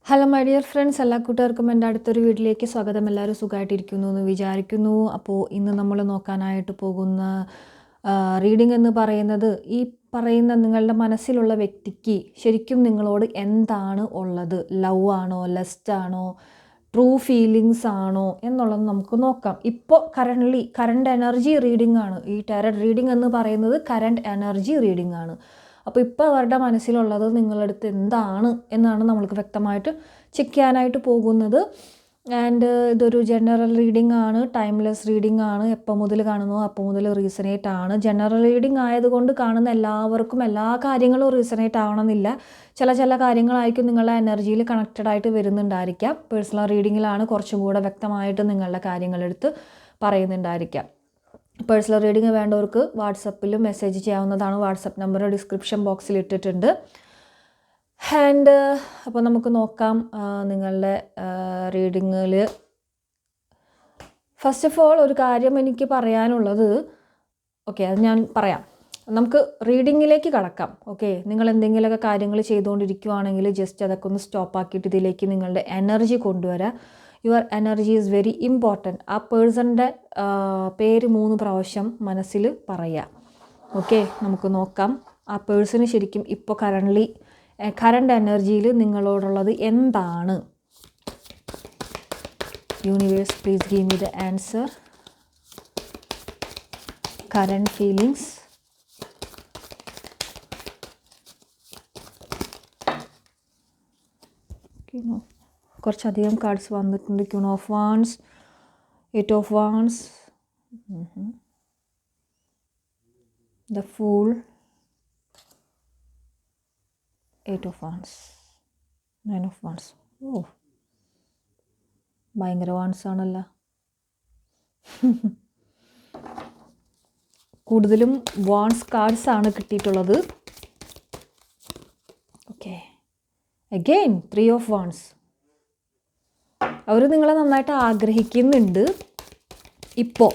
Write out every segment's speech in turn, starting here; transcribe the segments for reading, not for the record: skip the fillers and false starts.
Hello my dear friends, എല്ലാ കൂട്ടുകാർക്കും എൻ്റെ അടുത്തൊരു വീട്ടിലേക്ക് സ്വാഗതം. എല്ലാവരും സുഖമായിട്ടിരിക്കുന്നു എന്ന് വിചാരിക്കുന്നു. അപ്പോൾ ഇന്ന് നമ്മൾ നോക്കാനായിട്ട് പോകുന്ന റീഡിംഗ് എന്ന് പറയുന്നത്, ഈ പറയുന്ന നിങ്ങളുടെ മനസ്സിലുള്ള വ്യക്തിക്ക് ശരിക്കും നിങ്ങളോട് എന്താണ് ഉള്ളത്, ലവ് ആണോ, ലസ്റ്റ് ആണോ, ട്രൂ ഫീലിങ്സ് ആണോ എന്നുള്ളത് നമുക്ക് നോക്കാം. ഇപ്പോൾ കറണ്ട് എനർജി റീഡിംഗ് ആണ്. ഈ ടാരറ്റ് റീഡിംഗ് എന്ന് പറയുന്നത് കറണ്ട് എനർജി റീഡിംഗ് ആണ്. അപ്പോൾ ഇപ്പോൾ അവരുടെ മനസ്സിലുള്ളത് നിങ്ങളടുത്ത് എന്താണ് എന്നാണ് നമ്മൾക്ക് വ്യക്തമായിട്ട് ചെക്ക് ചെയ്യാനായിട്ട് പോകുന്നത്. ആൻഡ് ഇതൊരു ജനറൽ റീഡിംഗ് ആണ്, ടൈംലെസ് റീഡിംഗ് ആണ്. എപ്പോൾ മുതൽ കാണുന്നോ അപ്പോൾ മുതൽ റീസണേറ്റ് ആണ്. ജനറൽ റീഡിംഗ് ആയതുകൊണ്ട് കാണുന്ന എല്ലാവർക്കും എല്ലാ കാര്യങ്ങളും റീസണേറ്റ് ആവണമെന്നില്ല. ചില കാര്യങ്ങളായിരിക്കും നിങ്ങളുടെ എനർജിയിൽ കണക്റ്റഡ് ആയിട്ട് വരുന്നുണ്ടായിരിക്കാം. പേഴ്സണൽ റീഡിങ്ങിലാണ് കുറച്ചും കൂടെ വ്യക്തമായിട്ട് നിങ്ങളുടെ കാര്യങ്ങളെടുത്ത് പറയുന്നുണ്ടായിരിക്കാം. പേഴ്സണൽ റീഡിംഗ് വേണ്ടവർക്ക് വാട്സപ്പിൽ മെസ്സേജ് ചെയ്യാവുന്നതാണ്. വാട്സപ്പ് നമ്പർ ഡിസ്ക്രിപ്ഷൻ ബോക്സിൽ ഇട്ടിട്ടുണ്ട്. ആൻഡ് അപ്പോൾ നമുക്ക് നോക്കാം നിങ്ങളുടെ റീഡിങ്ങിൽ. ഫസ്റ്റ് ഓഫ് ഓൾ ഒരു കാര്യം എനിക്ക് പറയാനുള്ളത്, ഓക്കെ, അത് ഞാൻ പറയാം. നമുക്ക് റീഡിങ്ങിലേക്ക് കടക്കാം. ഓക്കെ, നിങ്ങൾ എന്തെങ്കിലുമൊക്കെ കാര്യങ്ങൾ ചെയ്തുകൊണ്ടിരിക്കുകയാണെങ്കിൽ ജസ്റ്റ് അതൊക്കെ ഒന്ന് സ്റ്റോപ്പ് ആക്കിയിട്ട് ഇതിലേക്ക് നിങ്ങളുടെ എനർജി കൊണ്ടുവരാം. Your energy is very important. ആ പേഴ്സണിൻ്റെ പേര് 3 പ്രാവശ്യം മനസ്സിൽ പറയാം. ഓക്കെ, നമുക്ക് നോക്കാം ആ പേഴ്സണ് ശരിക്കും ഇപ്പോൾ കറണ്ട് എനർജിയിൽ നിങ്ങളോടുള്ളത് എന്താണ്. Universe, please give me the answer. Current feelings. കുറച്ചധികം കാർഡ്സ് വന്നിട്ടുണ്ട്. Queen of wands, 8 of wands, the fool, 8 of wands, 9 of wands. ഓ, ഭയങ്കര വാൺസ് ആണല്ലോ. കൂടുതലും വാൺസ് കാർഡ്സ് ആണ് കിട്ടിയിട്ടുള്ളത്. Okay, again 3 of wands. അവർ നിങ്ങളെ നന്നായിട്ട് ആഗ്രഹിക്കുന്നുണ്ട്. ഇപ്പോൾ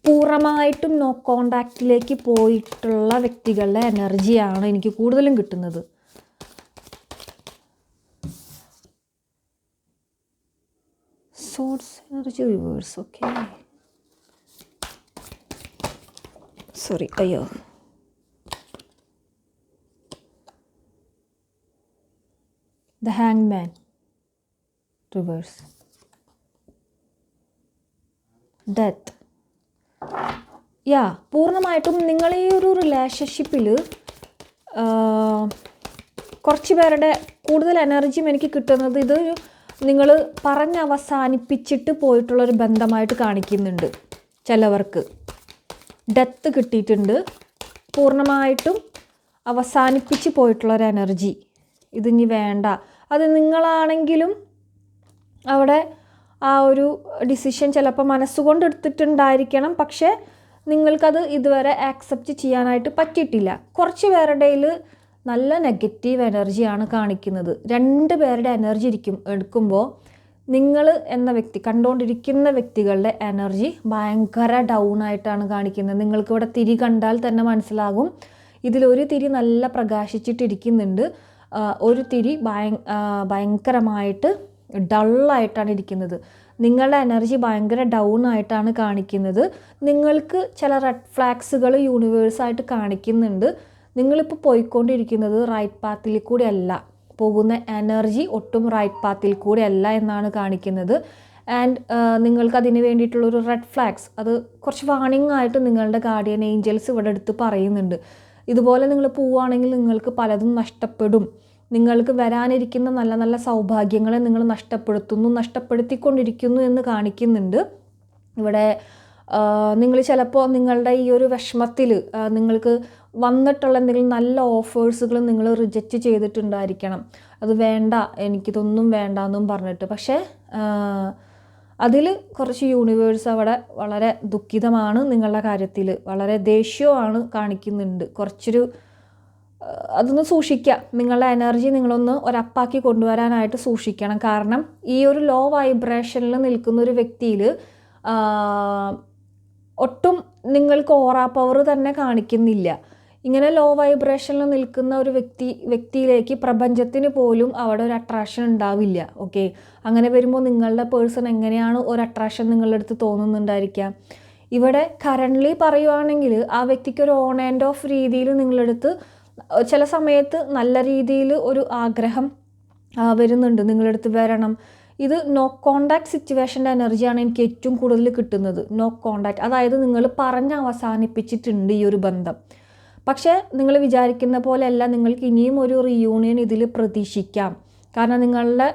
പൂർണ്ണമായിട്ടും നോ കോണ്ടാക്റ്റിലേക്ക് പോയിട്ടുള്ള വ്യക്തികളുടെ എനർജിയാണ് എനിക്ക് കൂടുതലും കിട്ടുന്നത്. Sorts energy reverse. Okay, sorry, അയ്യോ, ദ ഹാങ്മാൻ റിവേഴ്സ്, ഡെത്ത്. പൂർണ്ണമായിട്ടും നിങ്ങൾ ഈ ഒരു റിലേഷൻഷിപ്പിൽ കുറച്ച് പേരുടെ കൂടുതൽ എനർജിയും എനിക്ക് കിട്ടുന്നത് ഇതൊരു നിങ്ങൾ പറഞ്ഞവസാനിപ്പിച്ചിട്ട് പോയിട്ടുള്ളൊരു ബന്ധമായിട്ട് കാണിക്കുന്നുണ്ട്. ചിലവർക്ക് ഡെത്ത് കിട്ടിയിട്ടുണ്ട്. പൂർണ്ണമായിട്ടും അവസാനിപ്പിച്ച് പോയിട്ടുള്ളൊരു എനർജി. ഇതിനി വേണ്ട. അത് നിങ്ങളാണെങ്കിലും അവിടെ ആ ഒരു ഡിസിഷൻ ചിലപ്പോൾ മനസ്സുകൊണ്ട് എടുത്തിട്ടുണ്ടായിരിക്കണം, പക്ഷേ നിങ്ങൾക്കത് ഇതുവരെ ആക്സെപ്റ്റ് ചെയ്യാനായിട്ട് പറ്റിയിട്ടില്ല. കുറച്ച് പേരുടെ നല്ല നെഗറ്റീവ് എനർജിയാണ് കാണിക്കുന്നത്. 2 പേരുടെ എനർജി എടുക്കുമ്പോൾ നിങ്ങൾ എന്ന വ്യക്തി, കണ്ടുകൊണ്ടിരിക്കുന്ന വ്യക്തികളുടെ എനർജി ഭയങ്കര ഡൗൺ ആയിട്ടാണ് കാണിക്കുന്നത്. നിങ്ങൾക്കിവിടെ തിരി കണ്ടാൽ തന്നെ മനസ്സിലാകും. ഇതിലൊരു തിരി നല്ല പ്രകാശിച്ചിട്ടിരിക്കുന്നുണ്ട്, ഒരു തിരി ഭയങ്കരമായിട്ട് ഡള്ളായിട്ടാണ് ഇരിക്കുന്നത്. നിങ്ങളുടെ എനർജി ഭയങ്കര ഡൗൺ ആയിട്ടാണ് കാണിക്കുന്നത്. നിങ്ങൾക്ക് ചില റെഡ് ഫ്ലാഗ്സുകൾ യൂണിവേഴ്സായിട്ട് കാണിക്കുന്നുണ്ട്. നിങ്ങളിപ്പോൾ പോയിക്കൊണ്ടിരിക്കുന്നത് റൈറ്റ് പാത്തിൽ കൂടെ അല്ല, പോകുന്ന എനർജി ഒട്ടും റൈറ്റ് പാത്തിൽ കൂടെ അല്ല എന്നാണ് കാണിക്കുന്നത്. ആൻഡ് നിങ്ങൾക്ക് അതിന് വേണ്ടിയിട്ടുള്ളൊരു റെഡ് ഫ്ലാഗ്സ്, അത് കുറച്ച് വാണിംഗ് ആയിട്ട് നിങ്ങളുടെ ഗാർഡിയൻ ഏഞ്ചൽസ് ഇവിടെ എടുത്ത് പറയുന്നുണ്ട്. ഇതുപോലെ നിങ്ങൾ പോവുകയാണെങ്കിൽ നിങ്ങൾക്ക് പലതും നഷ്ടപ്പെടും. നിങ്ങൾക്ക് വരാനിരിക്കുന്ന നല്ല നല്ല സൗഭാഗ്യങ്ങളെ നിങ്ങൾ നഷ്ടപ്പെടുത്തിക്കൊണ്ടിരിക്കുന്നു എന്ന് കാണിക്കുന്നുണ്ട്. ഇവിടെ നിങ്ങൾ ചിലപ്പോൾ നിങ്ങളുടെ ഈ ഒരു വിഷമത്തിൽ നിങ്ങൾക്ക് വന്നിട്ടുള്ള എന്തെങ്കിലും നല്ല ഓഫേഴ്സുകൾ നിങ്ങൾ റിജക്റ്റ് ചെയ്തിട്ടുണ്ടായിരിക്കണം. അത് വേണ്ട, എനിക്കിതൊന്നും വേണ്ട എന്നും പറഞ്ഞിട്ട്. പക്ഷേ അതിൽ കുറച്ച് യൂണിവേഴ്സ് അവിടെ വളരെ ദുഃഖിതമാണ്. നിങ്ങളുടെ കാര്യത്തിൽ വളരെ ദേഷ്യമാണ് കാണിക്കുന്നുണ്ട്. കുറച്ചൊരു അതൊന്ന് സൂക്ഷിക്കുക. നിങ്ങളുടെ എനർജി നിങ്ങളൊന്ന് ഒരപ്പാക്കി കൊണ്ടുവരാനായിട്ട് സൂക്ഷിക്കണം. കാരണം ഈ ഒരു ലോ വൈബ്രേഷനിൽ നിൽക്കുന്ന ഒരു വ്യക്തിയിൽ ഒട്ടും നിങ്ങൾക്ക് ഓറ പവർ തന്നെ കാണിക്കുന്നില്ല. ഇങ്ങനെ ലോ വൈബ്രേഷനിൽ നിൽക്കുന്ന ഒരു വ്യക്തിയിലേക്ക് പ്രപഞ്ചത്തിന് പോലും അവിടെ ഒരു അട്രാക്ഷൻ ഉണ്ടാവില്ല. ഓക്കെ, അങ്ങനെ വരുമ്പോൾ നിങ്ങളുടെ പേഴ്സൺ എങ്ങനെയാണ് ഒരു അട്രാക്ഷൻ നിങ്ങളുടെ അടുത്ത് തോന്നുന്നുണ്ടായിരിക്കാം? ഇവിടെ കറൻ്റ്ലി പറയുവാണെങ്കിൽ ആ വ്യക്തിക്ക് ഒരു ഓൺ ആൻഡ് ഓഫ് രീതിയിൽ നിങ്ങളുടെ അടുത്ത് ചില സമയത്ത് നല്ല രീതിയിൽ ഒരു ആഗ്രഹം വരുന്നുണ്ട്, നിങ്ങളുടെ അടുത്ത് വരണം. ഇത് നോ കോണ്ടാക്ട് സിറ്റുവേഷൻ്റെ എനർജിയാണ് എനിക്ക് ഏറ്റവും കൂടുതൽ കിട്ടുന്നത്. നോ കോണ്ടാക്ട്, അതായത് നിങ്ങൾ പറഞ്ഞ് അവസാനിപ്പിച്ചിട്ടുണ്ട് ഈ ഒരു ബന്ധം. പക്ഷേ നിങ്ങൾ വിചാരിക്കുന്ന പോലെയല്ല, നിങ്ങൾക്ക് ഇനിയും ഒരു റീയൂണിയൻ ഇതിൽ പ്രതീക്ഷിക്കാം. കാരണം നിങ്ങളുടെ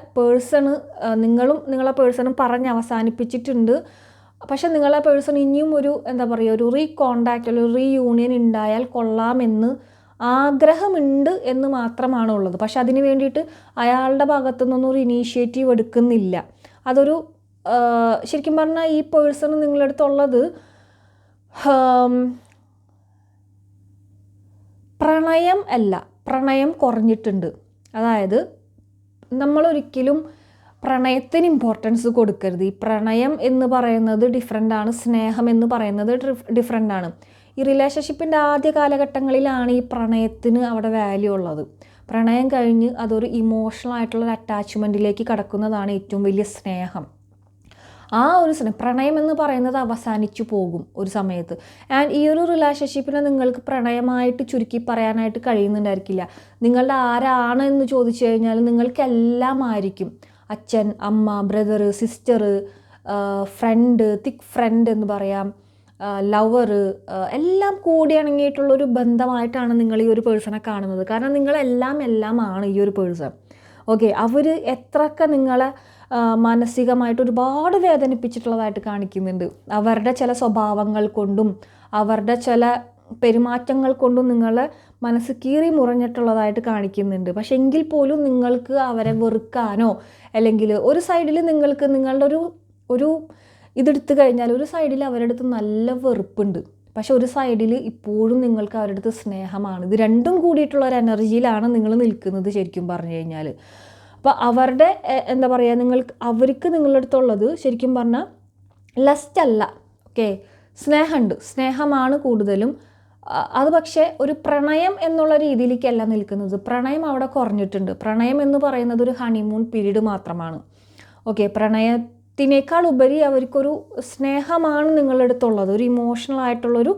നിങ്ങളും നിങ്ങളെ പേഴ്സണും പറഞ്ഞ് അവസാനിപ്പിച്ചിട്ടുണ്ട്. പക്ഷേ നിങ്ങളെ പേഴ്സൺ ഇനിയും ഒരു ഒരു റീകോണ്ടാക്റ്റ്, ഒരു റീയൂണിയൻ ഉണ്ടായാൽ കൊള്ളാമെന്ന് ആഗ്രഹമുണ്ട് എന്ന് മാത്രമാണ് ഉള്ളത്. പക്ഷെ അതിന് വേണ്ടിയിട്ട് അയാളുടെ ഭാഗത്തു നിന്നൊന്നും ഒരു ഇനീഷ്യേറ്റീവ് എടുക്കുന്നില്ല. അതൊരു ശരിക്കും പറഞ്ഞാൽ ഈ പേഴ്സൺ നിങ്ങളുടെ അടുത്തുള്ളത് പ്രണയം അല്ല, പ്രണയം കുറഞ്ഞിട്ടുണ്ട്. അതായത് നമ്മളൊരിക്കലും പ്രണയത്തിന് ഇമ്പോർട്ടൻസ് കൊടുക്കരുത്. ഈ പ്രണയം എന്ന് പറയുന്നത് ഡിഫറെൻ്റാണ്, സ്നേഹം എന്ന് പറയുന്നത് ഡിഫറെൻ്റാണ്. ഈ റിലേഷൻഷിപ്പിൻ്റെ ആദ്യ കാലഘട്ടങ്ങളിലാണ് ഈ പ്രണയത്തിന് അവിടെ വാല്യൂ ഉള്ളത്. പ്രണയം കഴിഞ്ഞ് അതൊരു ഇമോഷണൽ ആയിട്ടുള്ളൊരു അറ്റാച്ച്മെൻറ്റിലേക്ക് കടക്കുന്നതാണ് ഏറ്റവും വലിയ സ്നേഹം. ആ ഒരു പ്രണയം എന്ന് പറയുന്നത് അവസാനിച്ചു പോകും ഒരു സമയത്ത്. ആൻഡ് ഈ ഒരു റിലേഷൻഷിപ്പിനെ നിങ്ങൾക്ക് പ്രണയമായിട്ട് ചുരുക്കി പറയാനായിട്ട് കഴിയുന്നുണ്ടായിരിക്കില്ല. നിങ്ങളുടെ ആരാണ് എന്ന് ചോദിച്ചു കഴിഞ്ഞാൽ നിങ്ങൾക്കെല്ലാം ആയിരിക്കും. അച്ഛൻ, അമ്മ, ബ്രദർ, സിസ്റ്റർ, ഫ്രണ്ട്, തിക്ക് ഫ്രണ്ട് എന്ന് പറയാം, ലവർ, എല്ലാം കൂടി അടങ്ങിയിട്ടുള്ളൊരു ബന്ധമായിട്ടാണ് നിങ്ങൾ ഈ ഒരു പേഴ്സണെ കാണുന്നത്. കാരണം നിങ്ങളെല്ലാം ആണ് ഈ ഒരു പേഴ്സൺ. ഓക്കെ, അവർ എത്രയൊക്കെ നിങ്ങളെ മാനസികമായിട്ട് ഒരുപാട് വേദനിപ്പിച്ചിട്ടുള്ളതായിട്ട് കാണിക്കുന്നുണ്ട്. അവരുടെ ചില സ്വഭാവങ്ങൾ കൊണ്ടും അവരുടെ ചില പെരുമാറ്റങ്ങൾ കൊണ്ടും നിങ്ങളെ മനസ്സ് കീറി മുറിഞ്ഞിട്ടുള്ളതായിട്ട് കാണിക്കുന്നുണ്ട്. പക്ഷെ എങ്കിൽ പോലും നിങ്ങൾക്ക് അവരെ വെറുക്കാനോ അല്ലെങ്കിൽ ഒരു സൈഡിൽ നിങ്ങൾക്ക് നിങ്ങളുടെ ഒരു ഇതെടുത്ത് കഴിഞ്ഞാൽ ഒരു സൈഡിൽ അവരുടെ അടുത്ത് നല്ല വെറുപ്പുണ്ട്, പക്ഷെ ഒരു സൈഡിൽ ഇപ്പോഴും നിങ്ങൾക്ക് അവരുടെ അടുത്ത് സ്നേഹമാണ്. ഇത് രണ്ടും കൂടിയിട്ടുള്ള ഒരു എനർജിയിലാണ് നിങ്ങൾ നിൽക്കുന്നത് ശരിക്കും പറഞ്ഞു കഴിഞ്ഞാൽ. അപ്പോൾ അവരുടെ അവർക്ക് നിങ്ങളുടെ അടുത്തുള്ളത് ശരിക്കും പറഞ്ഞാൽ ലസ്റ്റ് അല്ല, ഓക്കെ, സ്നേഹമുണ്ട്, സ്നേഹമാണ് കൂടുതലും. അത് പക്ഷേ ഒരു പ്രണയം എന്നുള്ള രീതിയിലേക്കല്ല നിൽക്കുന്നത്. പ്രണയം അവിടെ കുറഞ്ഞിട്ടുണ്ട്. പ്രണയം എന്ന് പറയുന്നത് ഒരു ഹണിമൂൺ പീരീഡ് മാത്രമാണ്. ഓക്കെ, പ്രണയത്തിനേക്കാൾ ഉപരി അവർക്കൊരു സ്നേഹമാണ് നിങ്ങളുടെ അടുത്തുള്ളത്. ഒരു ഇമോഷണൽ ആയിട്ടുള്ളൊരു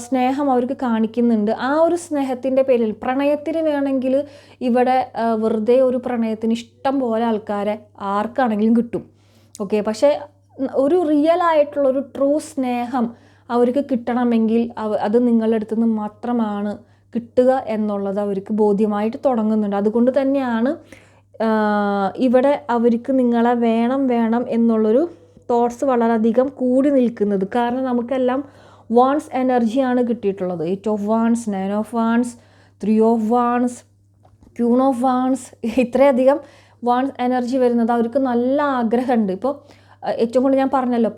സ്നേഹം അവർക്ക് കാണിക്കുന്നുണ്ട്. ആ ഒരു സ്നേഹത്തിൻ്റെ പേരിൽ പ്രണയത്തിന് വേണമെങ്കിൽ ഇവിടെ വെറുതെ ഒരു പ്രണയത്തിന് ഇഷ്ടം പോലെ ആൾക്കാരെ ആർക്കാണെങ്കിലും കിട്ടും. ഓക്കെ, പക്ഷേ ഒരു റിയൽ ആയിട്ടുള്ളൊരു ട്രൂ സ്നേഹം അവർക്ക് കിട്ടണമെങ്കിൽ അത് നിങ്ങളുടെ അടുത്ത് നിന്ന് മാത്രമാണ് കിട്ടുക എന്നുള്ളത് അവർക്ക് ബോധ്യമായിട്ട് തുടങ്ങുന്നുണ്ട്. അതുകൊണ്ട് തന്നെയാണ് ഇവിടെ അവർക്ക് നിങ്ങളെ വേണം എന്നുള്ളൊരു തോട്ട്സ് വളരെയധികം കൂടി നിൽക്കുന്നത്. കാരണം നമുക്കെല്ലാം വാൺസ് എനർജിയാണ് കിട്ടിയിട്ടുള്ളത്. 8 of Wands, 9 of Wands, 3 of Wands, Queen of Wands, ഇത്രയധികം വാൺസ് എനർജി വരുന്നത് അവർക്ക് നല്ല ആഗ്രഹമുണ്ട്. ഇപ്പോൾ ഏറ്റവും കൂടുതൽ ഞാൻ പറഞ്ഞല്ലോ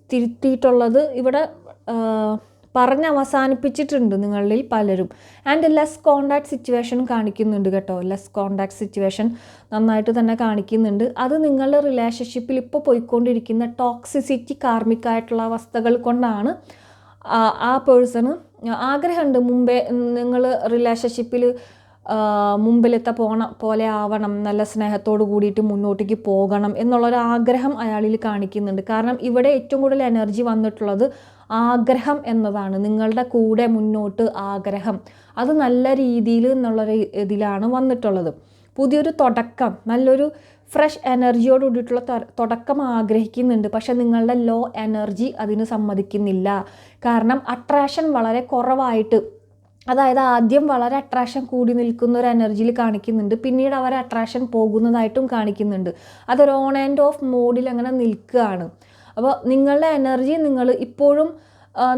തിരുത്തിയിട്ടുള്ളത് ഇവിടെ പറഞ്ഞ് അവസാനിപ്പിച്ചിട്ടുണ്ട് നിങ്ങളിൽ പലരും. ആൻഡ് ലെസ് കോണ്ടാക്ട് സിറ്റുവേഷൻ കാണിക്കുന്നുണ്ട് കേട്ടോ. ലെസ് കോണ്ടാക്ട് സിറ്റുവേഷൻ നന്നായിട്ട് തന്നെ കാണിക്കുന്നുണ്ട്. അത് നിങ്ങളുടെ റിലേഷൻഷിപ്പിൽ ഇപ്പോൾ പോയിക്കൊണ്ടിരിക്കുന്ന ടോക്സിസിറ്റി, കാർമിക്കായിട്ടുള്ള അവസ്ഥകൾ കൊണ്ടാണ് ആ പേഴ്സണ് ആഗ്രഹമുണ്ട് മുമ്പേ നിങ്ങൾ റിലേഷൻഷിപ്പിൽ മുമ്പിലത്തെ പോലെ ആവണം, നല്ല സ്നേഹത്തോട് കൂടിയിട്ട് മുന്നോട്ടേക്ക് പോകണം എന്നുള്ളൊരാഗ്രഹം അയാളിൽ കാണിക്കുന്നുണ്ട്. കാരണം ഇവിടെ ഏറ്റവും കൂടുതൽ എനർജി വന്നിട്ടുള്ളത് ആഗ്രഹം എന്നതാണ്. നിങ്ങളുടെ കൂടെ മുന്നോട്ട് ആഗ്രഹം, അത് നല്ല രീതിയിൽ എന്നുള്ളൊരു ഇതിലാണ് വന്നിട്ടുള്ളത്. പുതിയൊരു തുടക്കം, നല്ലൊരു ഫ്രഷ് എനർജിയോട് കൂടിയിട്ടുള്ള തുടക്കം ആഗ്രഹിക്കുന്നുണ്ട്. പക്ഷെ നിങ്ങളുടെ ലോ എനർജി അതിന് സമ്മതിക്കുന്നില്ല. കാരണം അട്രാക്ഷൻ വളരെ കുറവായിട്ട്, അതായത് ആദ്യം വളരെ അട്രാക്ഷൻ കൂടി നിൽക്കുന്ന ഒരു എനർജിയിൽ കാണിക്കുന്നുണ്ട്, പിന്നീട് അവർ അട്രാക്ഷൻ പോകുന്നതായിട്ടും കാണിക്കുന്നുണ്ട്. അതൊരു ഓൺ ആൻഡ് ഓഫ് മോഡിൽ അങ്ങനെ നിൽക്കുകയാണ്. അപ്പോൾ നിങ്ങളുടെ എനർജി നിങ്ങൾ ഇപ്പോഴും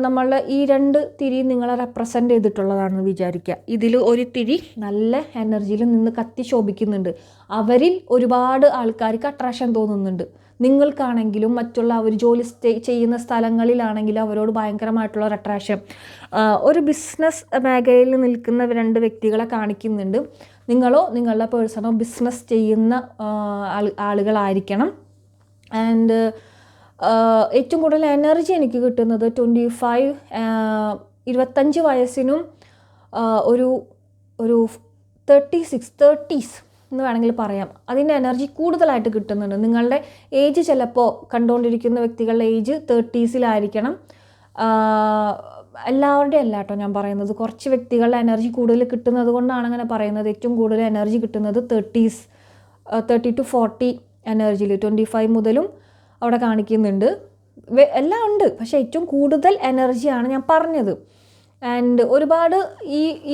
നമ്മളുടെ ഈ 2 തിരി നിങ്ങളെ റെപ്രസെൻ്റ് ചെയ്തിട്ടുള്ളതാണെന്ന് വിചാരിക്കുക. ഇതിൽ ഒരു തിരി നല്ല എനർജിയിൽ നിന്ന് കത്തി ശോഭിക്കുന്നുണ്ട്. അവരിൽ ഒരുപാട് ആൾക്കാർക്ക് അട്രാക്ഷൻ തോന്നുന്നുണ്ട്. നിങ്ങൾക്കാണെങ്കിലും മറ്റുള്ള അവർ ജോലി ചെയ്യുന്ന സ്ഥലങ്ങളിലാണെങ്കിലും അവരോട് ഭയങ്കരമായിട്ടുള്ള ഒരു അട്രാക്ഷൻ. ഒരു ബിസിനസ് മേഖലയിൽ നിൽക്കുന്ന 2 വ്യക്തികളെ കാണിക്കുന്നുണ്ട്. നിങ്ങളോ നിങ്ങളുടെ പേഴ്സണോ ബിസിനസ് ചെയ്യുന്ന ആളുകളായിരിക്കണം. ആൻഡ് ഏറ്റവും കൂടുതൽ എനർജി എനിക്ക് കിട്ടുന്നത് 25 വയസ്സിനും ഒരു ഒരു 30s എന്ന് വേണമെങ്കിൽ പറയാം. അതിൻ്റെ എനർജി കൂടുതലായിട്ട് കിട്ടുന്നുണ്ട്. നിങ്ങളുടെ ഏജ് ചിലപ്പോൾ കണ്ടുകൊണ്ടിരിക്കുന്ന വ്യക്തികളുടെ ഏജ് 30siലായിരിക്കണം. എല്ലാവരുടെയും അല്ല കേട്ടോ ഞാൻ പറയുന്നത്. കുറച്ച് വ്യക്തികളുടെ എനർജി കൂടുതൽ കിട്ടുന്നത് കൊണ്ടാണ് അങ്ങനെ പറയുന്നത്. ഏറ്റവും കൂടുതൽ എനർജി കിട്ടുന്നത് 30 to 40 എനർജിയിൽ 25 മുതലും അവിടെ കാണിക്കുന്നുണ്ട്. എല്ലാം ഉണ്ട്, പക്ഷേ ഏറ്റവും കൂടുതൽ എനർജിയാണ് ഞാൻ പറഞ്ഞത്. ആൻഡ് ഒരുപാട്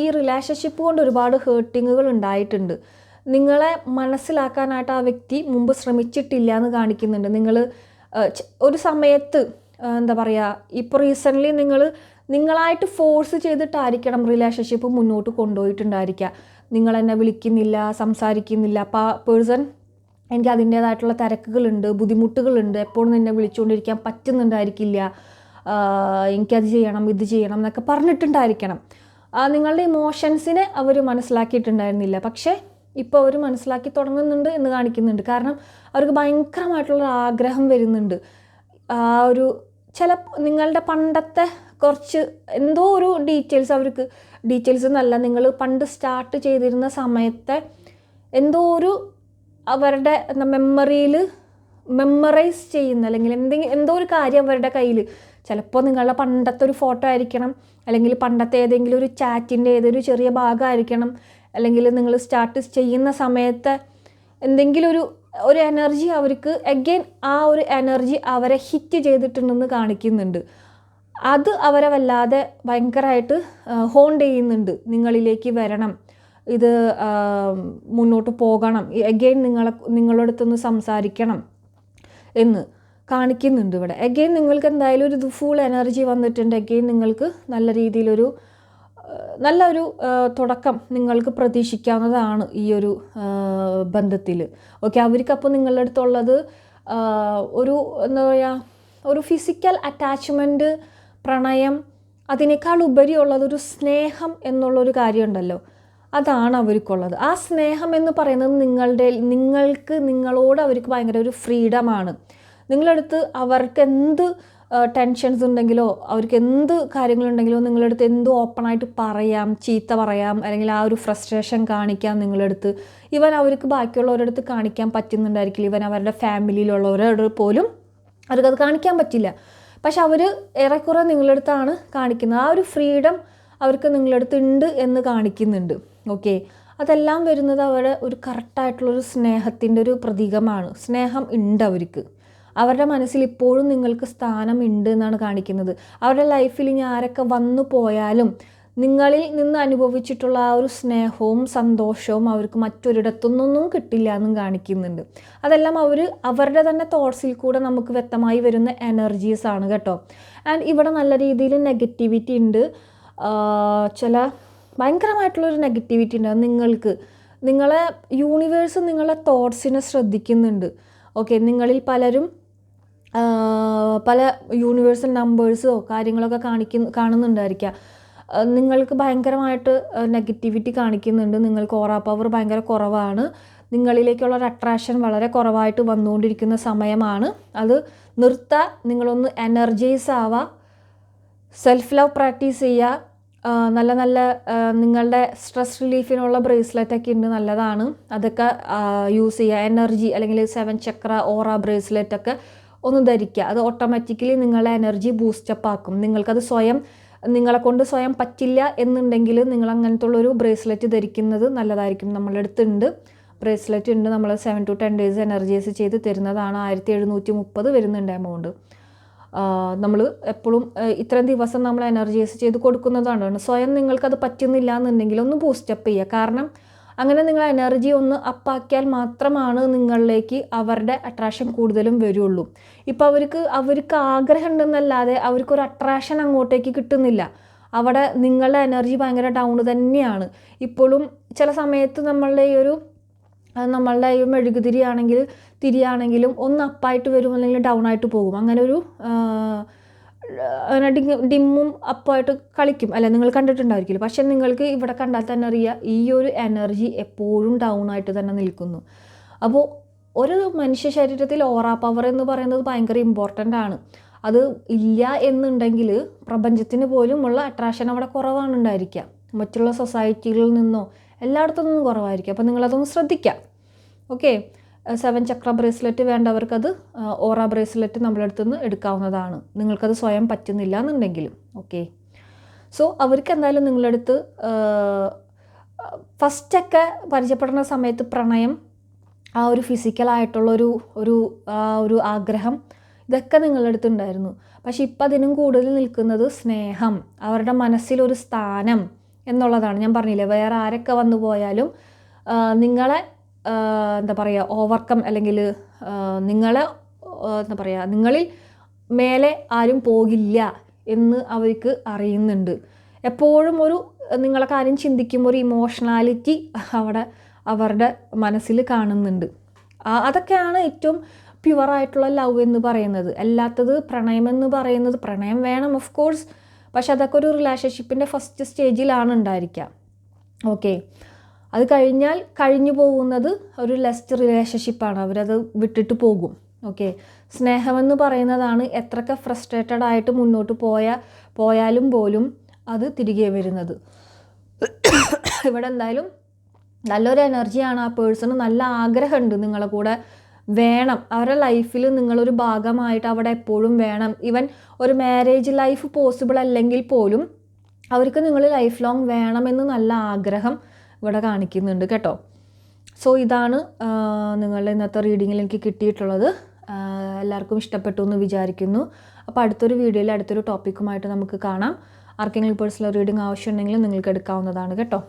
ഈ റിലേഷൻഷിപ്പ് കൊണ്ട് ഒരുപാട് ഹേർട്ടിങ്ങുകൾ ഉണ്ടായിട്ടുണ്ട്. നിങ്ങളെ മനസ്സിലാക്കാനായിട്ട് ആ വ്യക്തി മുമ്പ് ശ്രമിച്ചിട്ടില്ല എന്ന് കാണിക്കുന്നുണ്ട്. നിങ്ങൾ ഒരു സമയത്ത് എന്താ പറയുക, ഇപ്പോൾ റീസെൻ്റ്ലി നിങ്ങളായിട്ട് ഫോഴ്സ് ചെയ്തിട്ടായിരിക്കണം റിലേഷൻഷിപ്പ് മുന്നോട്ട് കൊണ്ടുപോയിട്ടുണ്ടായിരിക്കുക. നിങ്ങളെന്നെ വിളിക്കുന്നില്ല, സംസാരിക്കുന്നില്ല, അപ്പോൾ ആ പേഴ്സൺ എനിക്ക് അതിൻ്റേതായിട്ടുള്ള തിരക്കുകളുണ്ട്, ബുദ്ധിമുട്ടുകളുണ്ട്, എപ്പോഴും നിന്നെ വിളിച്ചുകൊണ്ടിരിക്കാൻ പറ്റുന്നുണ്ടായിരിക്കില്ല, എനിക്കത് ചെയ്യണം ഇത് ചെയ്യണം എന്നൊക്കെ പറഞ്ഞിട്ടുണ്ടായിരിക്കണം. നിങ്ങളുടെ ഇമോഷൻസിനെ അവർ മനസ്സിലാക്കിയിട്ടുണ്ടായിരുന്നില്ല. പക്ഷേ ഇപ്പോൾ അവർ മനസ്സിലാക്കി തുടങ്ങുന്നുണ്ട് എന്ന് കാണിക്കുന്നുണ്ട്. കാരണം അവർക്ക് ഭയങ്കരമായിട്ടുള്ള ആഗ്രഹം വരുന്നുണ്ട്. ഒരു നിങ്ങളുടെ പണ്ടത്തെ കുറച്ച് എന്തോ ഒരു ഡീറ്റെയിൽസ് എന്നല്ല, നിങ്ങൾ പണ്ട് സ്റ്റാർട്ട് ചെയ്തിരുന്ന സമയത്തെ എന്തോ ഒരു അവരുടെ മെമ്മറിയിൽ മെമ്മറൈസ് ചെയ്യുന്ന, അല്ലെങ്കിൽ എന്തോ ഒരു കാര്യം അവരുടെ കയ്യിൽ, ചിലപ്പോൾ നിങ്ങളുടെ പണ്ടത്തെ ഒരു ഫോട്ടോ ആയിരിക്കണം, അല്ലെങ്കിൽ പണ്ടത്തെ ഏതെങ്കിലും ഒരു ചാറ്റിൻ്റെ ഏതൊരു ചെറിയ ഭാഗമായിരിക്കണം, അല്ലെങ്കിൽ നിങ്ങൾ സ്റ്റാർട്ട് ചെയ്യുന്ന സമയത്ത് എന്തെങ്കിലും ഒരു എനർജി അവർക്ക് അഗെയിൻ ആ ഒരു എനർജി അവരെ ഹിറ്റ് ചെയ്തിട്ടുണ്ടെന്ന് കാണിക്കുന്നുണ്ട്. അത് അവരെ വല്ലാതെ ഭയങ്കരമായിട്ട് ഹോണ്ട് ചെയ്യുന്നുണ്ട്. നിങ്ങളിലേക്ക് വരണം, ഇത് മുന്നോട്ട് പോകണം, അഗെയിൻ നിങ്ങളുടെ അടുത്തൊന്ന് സംസാരിക്കണം എന്ന് കാണിക്കുന്നുണ്ട് ഇവിടെ. അഗെയിൻ നിങ്ങൾക്ക് എന്തായാലും ഒരു ഫുൾ എനർജി വന്നിട്ടുണ്ട്. അഗെയിൻ നിങ്ങൾക്ക് നല്ലൊരു തുടക്കം നിങ്ങൾക്ക് പ്രതീക്ഷിക്കാവുന്നതാണ് ഈ ഒരു ബന്ധത്തിൽ. ഓക്കെ, അവർക്കപ്പോൾ നിങ്ങളുടെ അടുത്തുള്ളത് എന്താ പറയുക, ഒരു ഫിസിക്കൽ അറ്റാച്ച്മെൻറ്റ്, പ്രണയം, അതിനേക്കാൾ ഉപരിയുള്ളതൊരു സ്നേഹം എന്നുള്ളൊരു കാര്യമുണ്ടല്ലോ, അതാണ് അവർക്കുള്ളത്. ആ സ്നേഹം എന്ന് പറയുന്നത് നിങ്ങളോട് അവർക്ക് ഭയങ്കര ഒരു ഫ്രീഡമാണ്. നിങ്ങളടുത്ത് അവർക്ക് എന്ത് ടെൻഷൻസ് ഉണ്ടെങ്കിലോ അവർക്ക് എന്ത് കാര്യങ്ങളുണ്ടെങ്കിലോ നിങ്ങളടുത്ത് എന്ത് ഓപ്പണായിട്ട് പറയാം, ചീത്ത പറയാം, അല്ലെങ്കിൽ ആ ഒരു ഫ്രസ്ട്രേഷൻ കാണിക്കാം നിങ്ങളടുത്ത്. അവർക്ക് ബാക്കിയുള്ളവരുടെ അടുത്ത് കാണിക്കാൻ പറ്റുന്നുണ്ടായിരിക്കില്ല. അവരുടെ ഫാമിലിയിലുള്ളവരോട് പോലും അവർക്കത് കാണിക്കാൻ പറ്റില്ല. പക്ഷെ അവർ ഏറെക്കുറെ നിങ്ങളടുത്താണ് കാണിക്കുന്നത്. ആ ഒരു ഫ്രീഡം അവർക്ക് നിങ്ങളടുത്ത് ഉണ്ട് എന്ന് കാണിക്കുന്നുണ്ട്. ഓക്കെ, അതെല്ലാം വരുന്നത് അവരുടെ ഒരു കറക്റ്റായിട്ടുള്ളൊരു സ്നേഹത്തിൻ്റെ ഒരു പ്രതീകമാണ്. സ്നേഹം ഉണ്ട് അവർക്ക്. അവരുടെ മനസ്സിൽ ഇപ്പോഴും നിങ്ങൾക്ക് സ്ഥാനം ഉണ്ട് എന്നാണ് കാണിക്കുന്നത്. അവരുടെ ലൈഫിൽ ഇനി ആരൊക്കെ വന്നു പോയാലും നിങ്ങളിൽ നിന്ന് അനുഭവിച്ചിട്ടുള്ള ആ ഒരു സ്നേഹവും സന്തോഷവും അവർക്ക് മറ്റൊരിടത്തുനിന്നൊന്നും കിട്ടില്ല എന്നും കാണിക്കുന്നുണ്ട്. അതെല്ലാം അവരുടെ തന്നെ തോട്ട്സിൽ കൂടെ നമുക്ക് വ്യക്തമായി വരുന്ന എനർജീസാണ് കേട്ടോ. ആൻഡ് ഇവിടെ നല്ല രീതിയിൽ നെഗറ്റിവിറ്റി ഉണ്ട്. ചില ഭയങ്കരമായിട്ടുള്ളൊരു നെഗറ്റിവിറ്റി ഉണ്ട്. നിങ്ങളെ യൂണിവേഴ്സ് നിങ്ങളെ തോട്ട്സിനെ ശ്രദ്ധിക്കുന്നുണ്ട്. ഓക്കെ, നിങ്ങളിൽ പലരും പല യൂണിവേഴ്സൽ നമ്പേഴ്സോ കാര്യങ്ങളൊക്കെ കാണുന്നുണ്ടായിരിക്കാം. നിങ്ങൾക്ക് ഭയങ്കരമായിട്ട് നെഗറ്റിവിറ്റി കാണിക്കുന്നുണ്ട്. നിങ്ങൾക്ക് ഓറ പവർ ഭയങ്കര കുറവാണ്. നിങ്ങളിലേക്കുള്ള ഒരു അട്രാക്ഷൻ വളരെ കുറവായിട്ട് വന്നുകൊണ്ടിരിക്കുന്ന സമയമാണ്. അത് നിർത്തുക, നിങ്ങളൊന്ന് എനർജൈസ് ആവുക, സെൽഫ് ലവ് പ്രാക്ടീസ് ചെയ്യുക. നല്ല നിങ്ങളുടെ സ്ട്രെസ് റിലീഫിനുള്ള ബ്രേസ്ലെറ്റൊക്കെ ഉണ്ട്, നല്ലതാണ്. അതൊക്കെ യൂസ് ചെയ്യുക. എനർജി അല്ലെങ്കിൽ 7 ചക്ര ഓറ ബ്രേസ്ലെറ്റൊക്കെ ഒന്ന് ധരിക്കുക. അത് ഓട്ടോമാറ്റിക്കലി നിങ്ങളുടെ എനർജി ബൂസ്റ്റപ്പ് ആക്കും. നിങ്ങളെ കൊണ്ട് സ്വയം പറ്റില്ല എന്നുണ്ടെങ്കിൽ നിങ്ങൾ അങ്ങനത്തെ ഉള്ളൊരു ബ്രേസ്ലെറ്റ് ധരിക്കുന്നത് നല്ലതായിരിക്കും. നമ്മളുടെ അടുത്തുണ്ട് ബ്രേസ്ലെറ്റ് ഉണ്ട്, നമ്മൾ 7 to 10 days എനർജൈസ് ചെയ്ത് തരുന്നതാണ്. 1730 വരുന്നുണ്ട് എമൗണ്ട്. നമ്മൾ എപ്പോഴും ഇത്രയും ദിവസം നമ്മൾ എനർജൈസ് ചെയ്ത് കൊടുക്കുന്നതാണ്. സ്വയം നിങ്ങൾക്കത് പറ്റുന്നില്ല എന്നുണ്ടെങ്കിൽ ഒന്ന് ബൂസ്റ്റപ്പ് ചെയ്യുക. കാരണം അങ്ങനെ നിങ്ങൾ എനർജി ഒന്ന് അപ്പാക്കിയാൽ മാത്രമാണ് നിങ്ങളിലേക്ക് അവരുടെ അട്രാക്ഷൻ കൂടുതലും വരുള്ളൂ. ഇപ്പോൾ അവർക്ക് ആഗ്രഹം ഉണ്ടെന്നല്ലാതെ അവർക്കൊരു അട്രാക്ഷൻ അങ്ങോട്ടേക്ക് കിട്ടുന്നില്ല. അവിടെ നിങ്ങളുടെ എനർജി ഭയങ്കര ഡൗൺ തന്നെയാണ്. ഇപ്പോഴും ചില സമയത്ത് നമ്മളുടെ ഈ തിരിയാണെങ്കിലും ഒന്ന് അപ്പായിട്ട് വരും, അല്ലെങ്കിൽ ഡൗൺ ആയിട്ട് പോകും. അങ്ങനെ ഡിമ്മും അപ്പായിട്ട് കളിക്കും അല്ലെ, നിങ്ങൾ കണ്ടിട്ടുണ്ടായിരിക്കില്ല. പക്ഷെ നിങ്ങൾക്ക് ഇവിടെ കണ്ടാൽ തന്നെ അറിയാം ഈ ഒരു എനർജി എപ്പോഴും ഡൗൺ ആയിട്ട് തന്നെ നിൽക്കുന്നു. അപ്പോൾ ഒരു മനുഷ്യ ശരീരത്തിൽ ഓറ പവർ എന്ന് പറയുന്നത് ഭയങ്കര ഇമ്പോർട്ടൻ്റ് ആണ്. അത് ഇല്ല എന്നുണ്ടെങ്കിൽ പ്രപഞ്ചത്തിന് പോലും ഉള്ള അട്രാക്ഷൻ അവിടെ കുറവാണ് ഉണ്ടായിരിക്കുക. മറ്റുള്ള സൊസൈറ്റികളിൽ നിന്നോ എല്ലായിടത്തു നിന്നും കുറവായിരിക്കും. അപ്പോൾ നിങ്ങളതൊന്ന് ശ്രദ്ധിക്കുക. ഓക്കെ, 7 ചക്ര ബ്രേസ്ലെറ്റ് വേണ്ടവർക്കത് ഓറ ബ്രേസ്ലെറ്റ് നമ്മുടെ അടുത്ത് നിന്ന് എടുക്കാവുന്നതാണ്, നിങ്ങൾക്കത് സ്വയം പറ്റുന്നില്ല എന്നുണ്ടെങ്കിലും. ഓക്കെ, സോ അവർക്ക് എന്തായാലും നിങ്ങളുടെ അടുത്ത് ഫസ്റ്റൊക്കെ പരിചയപ്പെടുന്ന സമയത്ത് പ്രണയം, ആ ഒരു ഫിസിക്കലായിട്ടുള്ളൊരു ഒരു ആഗ്രഹം, ഇതൊക്കെ നിങ്ങളുടെ അടുത്ത് ഉണ്ടായിരുന്നു. പക്ഷെ ഇപ്പം അതിനും കൂടുതൽ നിൽക്കുന്നത് സ്നേഹം, അവരുടെ മനസ്സിലൊരു സ്ഥാനം എന്നുള്ളതാണ്. ഞാൻ പറഞ്ഞില്ലേ, വേറെ ആരൊക്കെ വന്നു പോയാലും നിങ്ങളെ എന്താ പറയുക ഓവർകം, അല്ലെങ്കിൽ നിങ്ങളെ എന്താ പറയുക നിങ്ങളിൽ മേലെ ആരും പോകില്ല എന്ന് അവർക്ക് അറിയുന്നുണ്ട്. എപ്പോഴും ഒരു നിങ്ങളെ കാര്യം ചിന്തിക്കുമ്പോൾ ഒരു ഇമോഷണാലിറ്റി അവിടെ അവരുടെ മനസ്സിൽ കാണുന്നുണ്ട്. അതൊക്കെയാണ് ഏറ്റവും പ്യുവറായിട്ടുള്ള ലവ് എന്ന് പറയുന്നത്. അല്ലാത്തത് പ്രണയമെന്ന് പറയുന്നത്, പ്രണയം വേണം ഓഫ് കോഴ്സ്, പക്ഷെ അതൊക്കെ ഒരു റിലേഷൻഷിപ്പിൻ്റെ ഫസ്റ്റ് സ്റ്റേജിലാണ് ഉണ്ടായിരിക്കുക. ഓക്കെ, അത് കഴിഞ്ഞാൽ കഴിഞ്ഞു പോകുന്നത് ഒരു ലെസ്റ്റ് റിലേഷൻഷിപ്പാണ്, അവരത് വിട്ടിട്ട് പോകും. ഓക്കെ, സ്നേഹമെന്ന് പറയുന്നതാണ് എത്രയൊക്കെ ഫ്രസ്ട്രേറ്റഡ് ആയിട്ട് മുന്നോട്ട് പോയാലും പോലും അത് തിരികെ വരുന്നത്. ഇവിടെ എന്തായാലും നല്ലൊരു എനർജിയാണ്, ആ പേഴ്സണ് നല്ല ആഗ്രഹമുണ്ട് നിങ്ങളെ കൂടെ വേണം, അവരുടെ ലൈഫിൽ നിങ്ങളൊരു ഭാഗമായിട്ട് അവിടെ എപ്പോഴും വേണം. ഈവൻ ഒരു മാരേജ് ലൈഫ് പോസിബിൾ അല്ലെങ്കിൽ പോലും അവർക്ക് നിങ്ങൾ ലൈഫ് ലോങ് വേണമെന്ന് നല്ല ആഗ്രഹം ഇവിടെ കാണിക്കുന്നുണ്ട് കേട്ടോ. സോ ഇതാണ് നിങ്ങളുടെ ഇന്നത്തെ റീഡിങ്ങിൽ എനിക്ക് കിട്ടിയിട്ടുള്ളത്. എല്ലാവർക്കും ഇഷ്ടപ്പെട്ടു എന്ന് വിചാരിക്കുന്നു. അപ്പോൾ അടുത്തൊരു വീഡിയോയിൽ അടുത്തൊരു ടോപ്പിക്കുമായിട്ട് നമുക്ക് കാണാം. ആർക്കെങ്കിലും പേഴ്സണൽ റീഡിംഗ് ആവശ്യമുണ്ടെങ്കിൽ നിങ്ങൾക്ക് എടുക്കാവുന്നതാണ് കേട്ടോ.